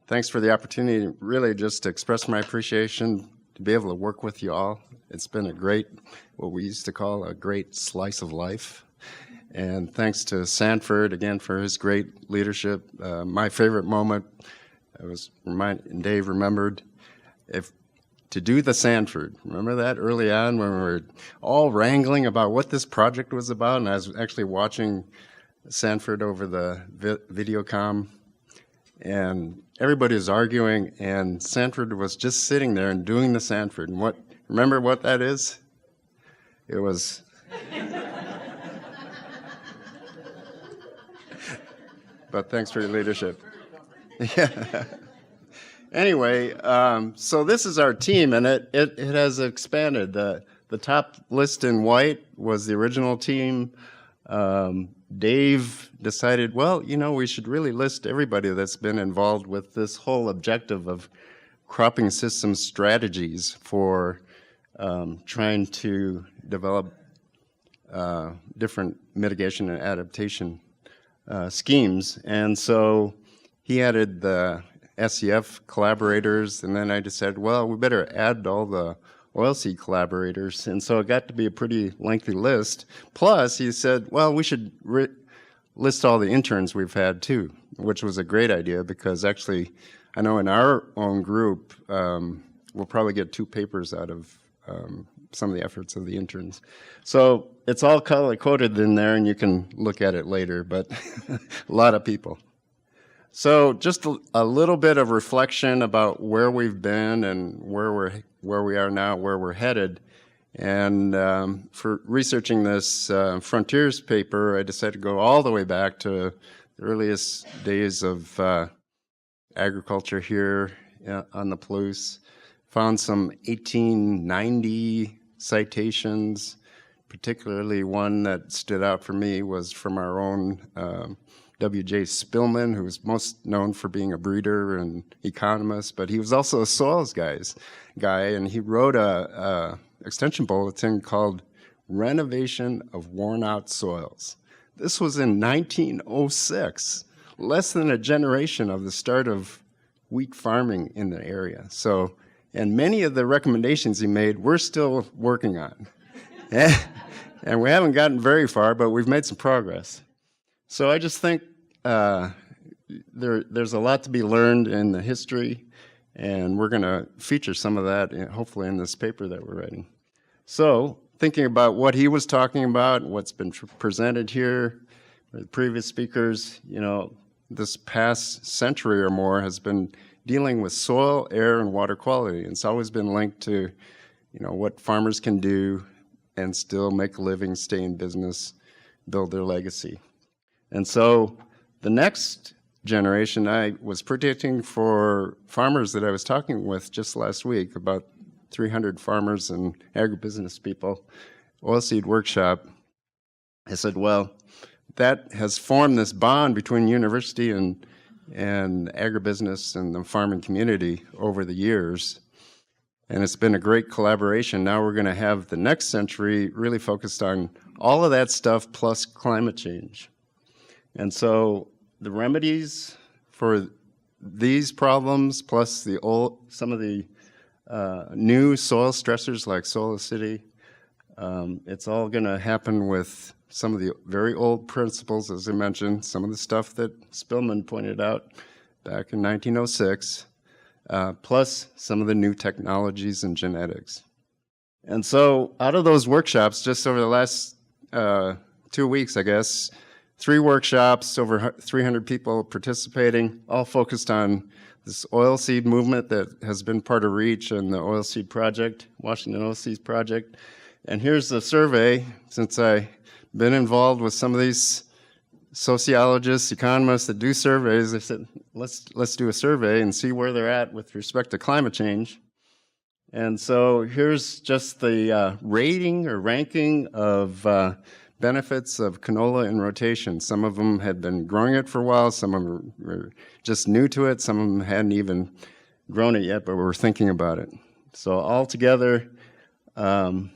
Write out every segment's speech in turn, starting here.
Thanks for the opportunity, really just to express my appreciation to be able to work with you all. It's been a great, what we used to call a great slice of life. And thanks to Sanford, again, for his great leadership. My favorite moment, Dave remembered, to do the Sanford. Remember that early on when we were all wrangling about what this project was about? And I was actually watching Sanford over the Videocom, and everybody was arguing, and Sanford was just sitting there and doing the Sanford. And remember what that is? It was... But thanks for your leadership. Yeah. Anyway, so this is our team, and it has expanded. The top list in white was the original team. Dave decided, well, we should really list everybody that's been involved with this whole objective of cropping system strategies for trying to develop different mitigation and adaptation schemes. And so he added the SEF collaborators, and then I decided, well, we better add all the oilseed collaborators. And so it got to be a pretty lengthy list. Plus, he said, well, we should list all the interns we've had too, which was a great idea because actually, I know in our own group, we'll probably get 2 papers out of some of the efforts of the interns. So it's all color-coded in there, and you can look at it later, but a lot of people. So just a little bit of reflection about where we've been and where we are now, where we're headed. And for researching this Frontiers paper, I decided to go all the way back to the earliest days of agriculture here on the Palouse. Found some 1890 citations, particularly one that stood out for me was from our own W.J. Spillman, who was most known for being a breeder and economist, but he was also a soils guy, and he wrote a extension bulletin called Renovation of Worn Out Soils. This was in 1906, less than a generation of the start of wheat farming in the area. So, and many of the recommendations he made, we're still working on. And we haven't gotten very far, but we've made some progress. So I just think there's a lot to be learned in the history, and we're going to feature some of that, hopefully, in this paper that we're writing. So thinking about what he was talking about, what's been presented here, the previous speakers, this past century or more has been dealing with soil, air, and water quality. It's always been linked to, what farmers can do and still make a living, stay in business, build their legacy. And so the next generation, I was predicting for farmers that I was talking with just last week, about 300 farmers and agribusiness people, Oilseed Workshop. I said, well, that has formed this bond between university and agribusiness and the farming community over the years. And it's been a great collaboration. Now we're going to have the next century really focused on all of that stuff plus climate change. And so the remedies for these problems, plus some of the new soil stressors like soil acidity, it's all going to happen with some of the very old principles, as I mentioned, some of the stuff that Spillman pointed out back in 1906, plus some of the new technologies and genetics. And so out of those workshops, just over the last 2 weeks, I guess, 3 workshops, over 300 people participating, all focused on this oilseed movement that has been part of REACH and the Oilseed Project, Washington Oilseed Project. And here's the survey. Since I've been involved with some of these sociologists, economists that do surveys, they said, let's do a survey and see where they're at with respect to climate change. And so here's just the rating or ranking of benefits of canola in rotation. Some of them had been growing it for a while, some of them were just new to it, some of them hadn't even grown it yet, but were thinking about it. So all together, and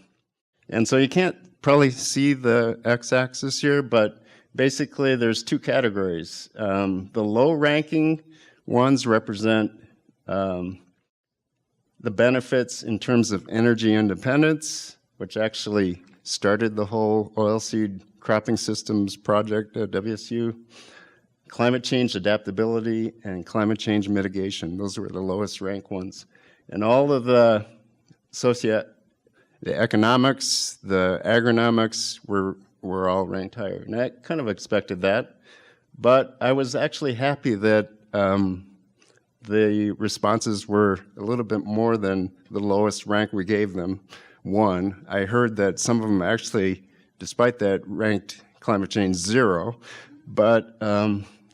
so you can't probably see the x-axis here, but basically there's 2 categories. The low ranking ones represent the benefits in terms of energy independence, which actually started the whole oilseed cropping systems project at WSU, climate change adaptability, and climate change mitigation. Those were the lowest ranked ones. And all of the the economics, the agronomics were all ranked higher. And I kind of expected that. But I was actually happy that the responses were a little bit more than the lowest rank we gave them. One, I heard that some of them actually, despite that, ranked climate change 0. But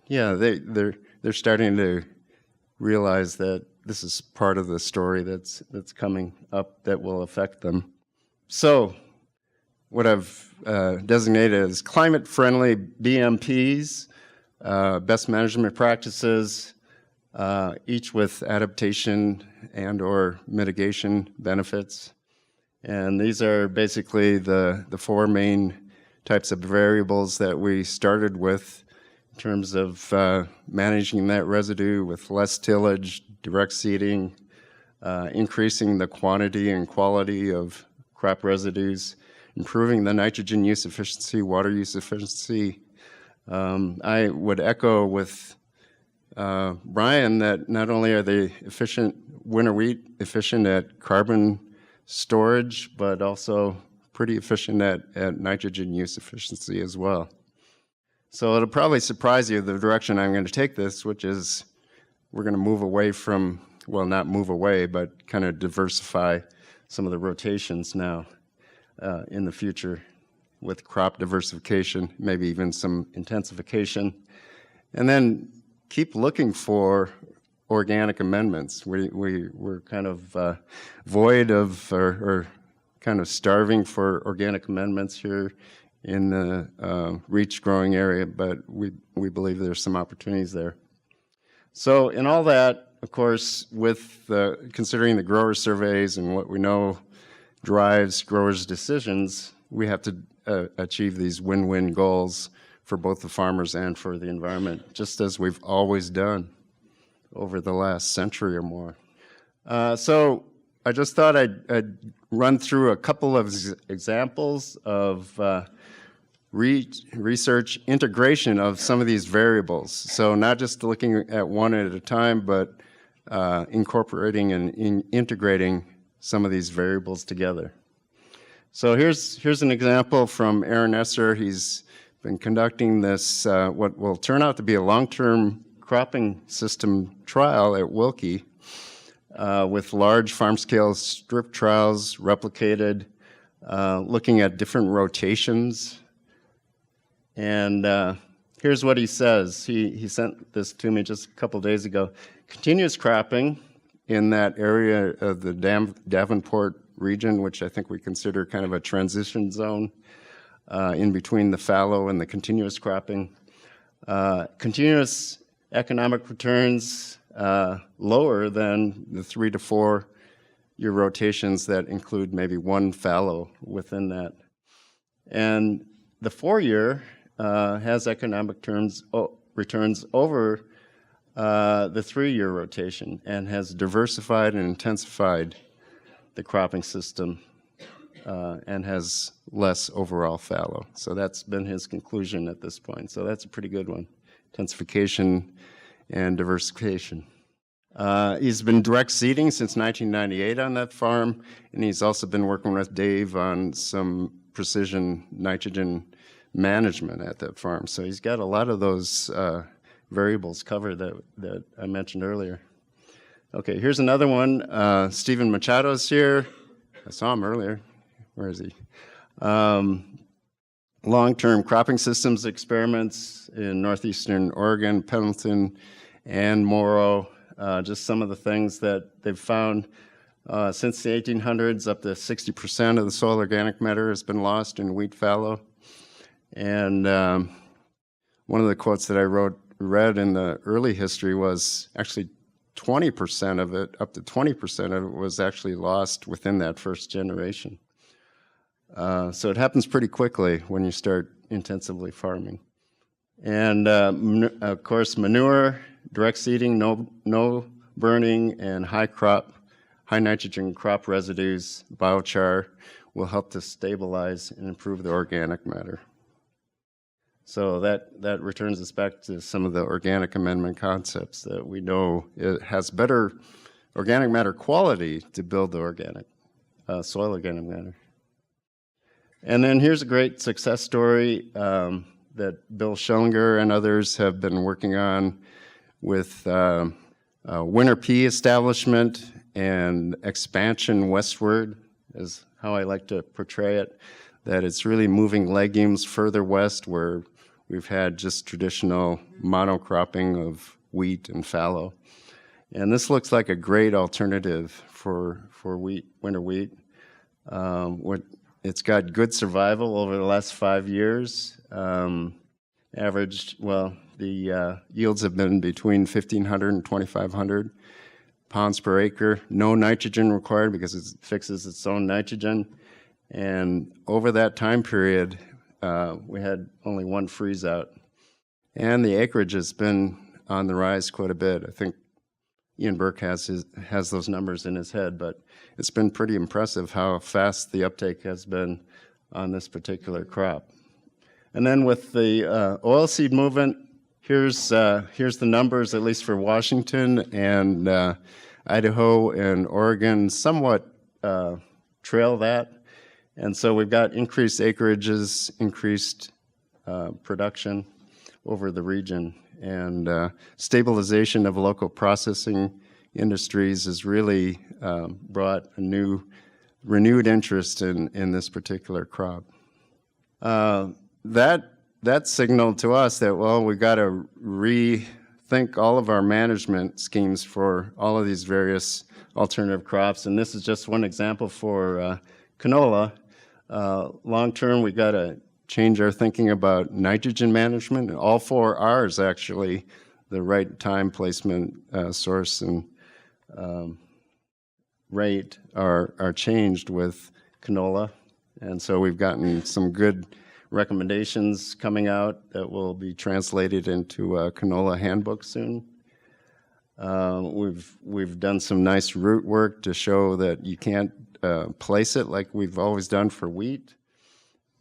yeah, they're starting to realize that this is part of the story that's coming up that will affect them. So what I've designated as climate-friendly BMPs, best management practices, each with adaptation and or mitigation benefits. And these are basically the 4 main types of variables that we started with in terms of managing that residue with less tillage, direct seeding, increasing the quantity and quality of crop residues, improving the nitrogen use efficiency, water use efficiency. I would echo with Brian that not only are they efficient, winter wheat efficient at carbon storage, but also pretty efficient at nitrogen use efficiency as well. So it'll probably surprise you the direction I'm going to take this, which is we're going to move away from, well, not move away, but kind of diversify some of the rotations now in the future with crop diversification, maybe even some intensification, and then keep looking for organic amendments. We're kind of void of or kind of starving for organic amendments here in the REACH growing area, but we believe there's some opportunities there. So in all that, of course, with considering the grower surveys and what we know drives growers' decisions, we have to achieve these win-win goals for both the farmers and for the environment, just as we've always done over the last century or more. So I just thought I'd run through a couple of examples of research integration of some of these variables. So not just looking at one at a time, but incorporating and integrating some of these variables together. So here's an example from Aaron Esser. He's been conducting this, what will turn out to be a long-term cropping system trial at Wilkie with large farm-scale strip trials replicated, looking at different rotations. And here's what he says. He sent this to me just a couple days ago. Continuous cropping in that area of the Davenport region, which I think we consider kind of a transition zone in between the fallow and the continuous cropping. Continuous economic returns lower than the 3 to 4 year rotations that include maybe one fallow within that. And the 4-year has economic returns over the 3-year rotation and has diversified and intensified the cropping system and has less overall fallow. So that's been his conclusion at this point. So that's a pretty good one, intensification and diversification. He's been direct seeding since 1998 on that farm, and he's also been working with Dave on some precision nitrogen management at that farm. So he's got a lot of those variables covered that I mentioned earlier. Okay, here's another one. Stephen Machado's here. I saw him earlier. Where is he? Long-term cropping systems experiments in northeastern Oregon, Pendleton, and Morrow. Just some of the things that they've found since the 1800s, up to 60% of the soil organic matter has been lost in wheat fallow. And one of the quotes that I read in the early history was actually 20% of it, up to 20% of it was actually lost within that first generation. So it happens pretty quickly when you start intensively farming. And of course, manure direct seeding, no burning, and high nitrogen crop residues, biochar, will help to stabilize and improve the organic matter. So that returns us back to some of the organic amendment concepts that we know it has better organic matter quality to build the organic soil organic matter. And then here's a great success story that Bill Schellinger and others have been working on with winter pea establishment and expansion westward, is how I like to portray it, that it's really moving legumes further west where we've had just traditional monocropping of wheat and fallow. And this looks like a great alternative for wheat, winter wheat. It's got good survival over the last 5 years. Averaged, well, the yields have been between 1,500 and 2,500 pounds per acre. No nitrogen required because it fixes its own nitrogen. And over that time period, we had only one freeze out. And the acreage has been on the rise quite a bit. I think Ian Burke has those numbers in his head, but it's been pretty impressive how fast the uptake has been on this particular crop. And then with the oilseed movement, here's the numbers, at least for Washington, and Idaho and Oregon somewhat trail that. And so we've got increased acreages, increased production over the region, and stabilization of local processing industries has really brought a renewed interest in this particular crop. That signaled to us that, well, we've got to rethink all of our management schemes for all of these various alternative crops, and this is just one example for canola. Long term, we've got to change our thinking about nitrogen management. All 4 R's, actually, the right time, placement, source, and rate are changed with canola. And so we've gotten some good recommendations coming out that will be translated into a canola handbook soon. We've done some nice root work to show that you can't place it like we've always done for wheat.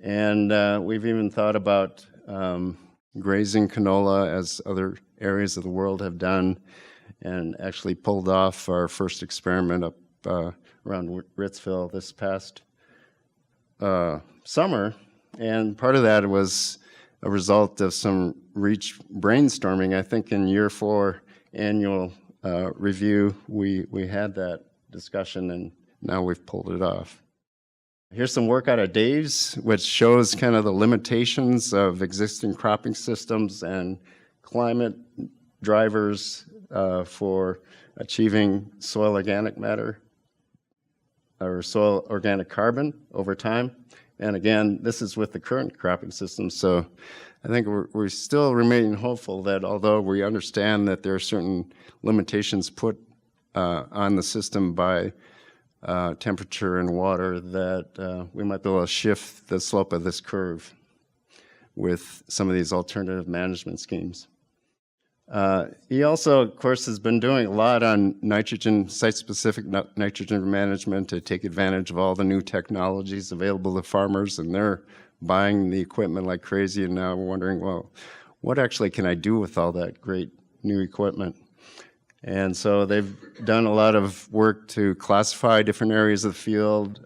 And we've even thought about grazing canola, as other areas of the world have done, and actually pulled off our first experiment up around Ritzville this past summer. And part of that was a result of some REACH brainstorming. I think in year 4 annual review, we had that discussion, and now we've pulled it off. Here's some work out of Dave's, which shows kind of the limitations of existing cropping systems and climate drivers for achieving soil organic matter or soil organic carbon over time. And again, this is with the current cropping system. So I think we still remain hopeful that although we understand that there are certain limitations put on the system by temperature and water, that we might be able to shift the slope of this curve with some of these alternative management schemes. He also, of course, has been doing a lot on nitrogen, site-specific nitrogen management to take advantage of all the new technologies available to farmers, and they're buying the equipment like crazy, and now we're wondering, well, what actually can I do with all that great new equipment? And so they've done a lot of work to classify different areas of the field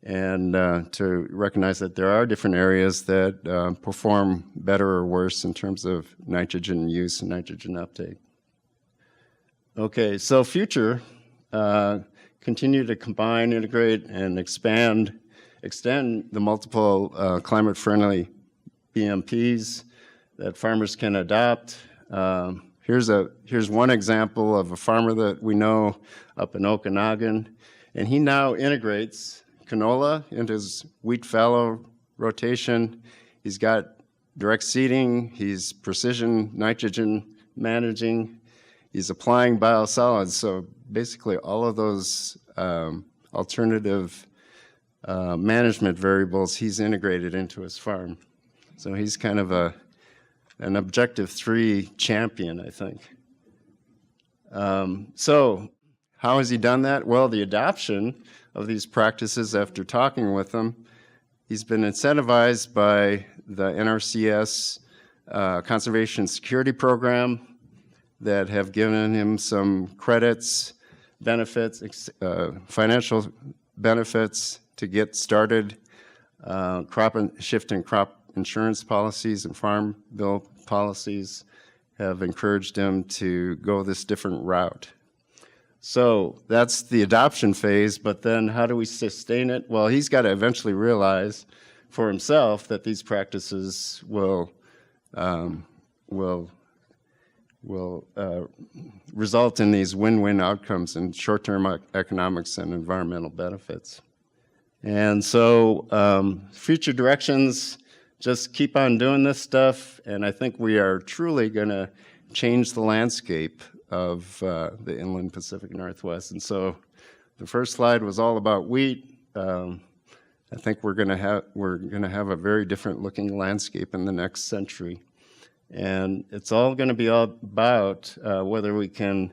and to recognize that there are different areas that perform better or worse in terms of nitrogen use and nitrogen uptake. Okay, so future, continue to combine, integrate, and extend the multiple climate-friendly BMPs that farmers can adopt. Here's one example of a farmer that we know up in Okanagan, and he now integrates canola into his wheat fallow rotation. He's got direct seeding, he's precision nitrogen managing, he's applying biosolids. So basically all of those alternative management variables he's integrated into his farm. So he's kind of a an Objective 3 champion, I think. So how has he done that? Well, the adoption of these practices after talking with them, he's been incentivized by the NRCS Conservation Security Program that have given him some credits, benefits, financial benefits to get started, shifting crop insurance policies and farm bill policies have encouraged him to go this different route. So that's the adoption phase, but then how do we sustain it? Well, he's got to eventually realize for himself that these practices will result in these win-win outcomes in short-term economics and environmental benefits. And so future directions, just keep on doing this stuff, and I think we are truly going to change the landscape of the inland Pacific Northwest. And so the first slide was all about wheat. I think we're going to have a very different looking landscape in the next century. And it's all going to be all about whether we can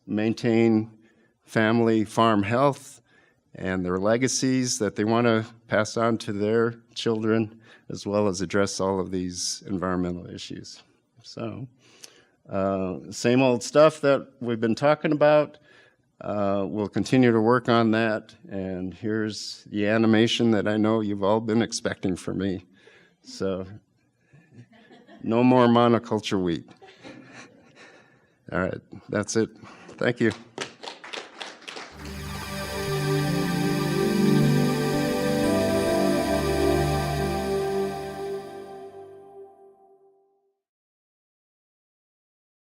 maintain family farm health and their legacies that they want to pass on to their children, as well as address all of these environmental issues. So, same old stuff that we've been talking about. We'll continue to work on that. And here's the animation that I know you've all been expecting from me. So, no more monoculture wheat. All right, that's it. Thank you.